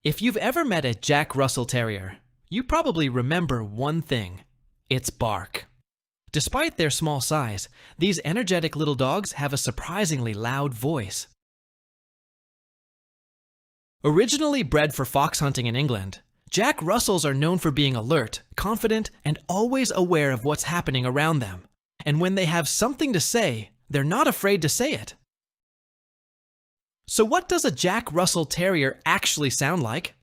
If you've ever met a Jack Russell Terrier, you probably remember one thing: its bark. Despite their small size, these energetic little dogs have a surprisingly loud voice. Originally bred for fox hunting in England, Jack Russells are known for being alert, confident, and always aware of what's happening around them. And when they have something to say, they're not afraid to say it. So what does a Jack Russell Terrier actually sound like?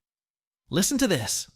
Listen to this.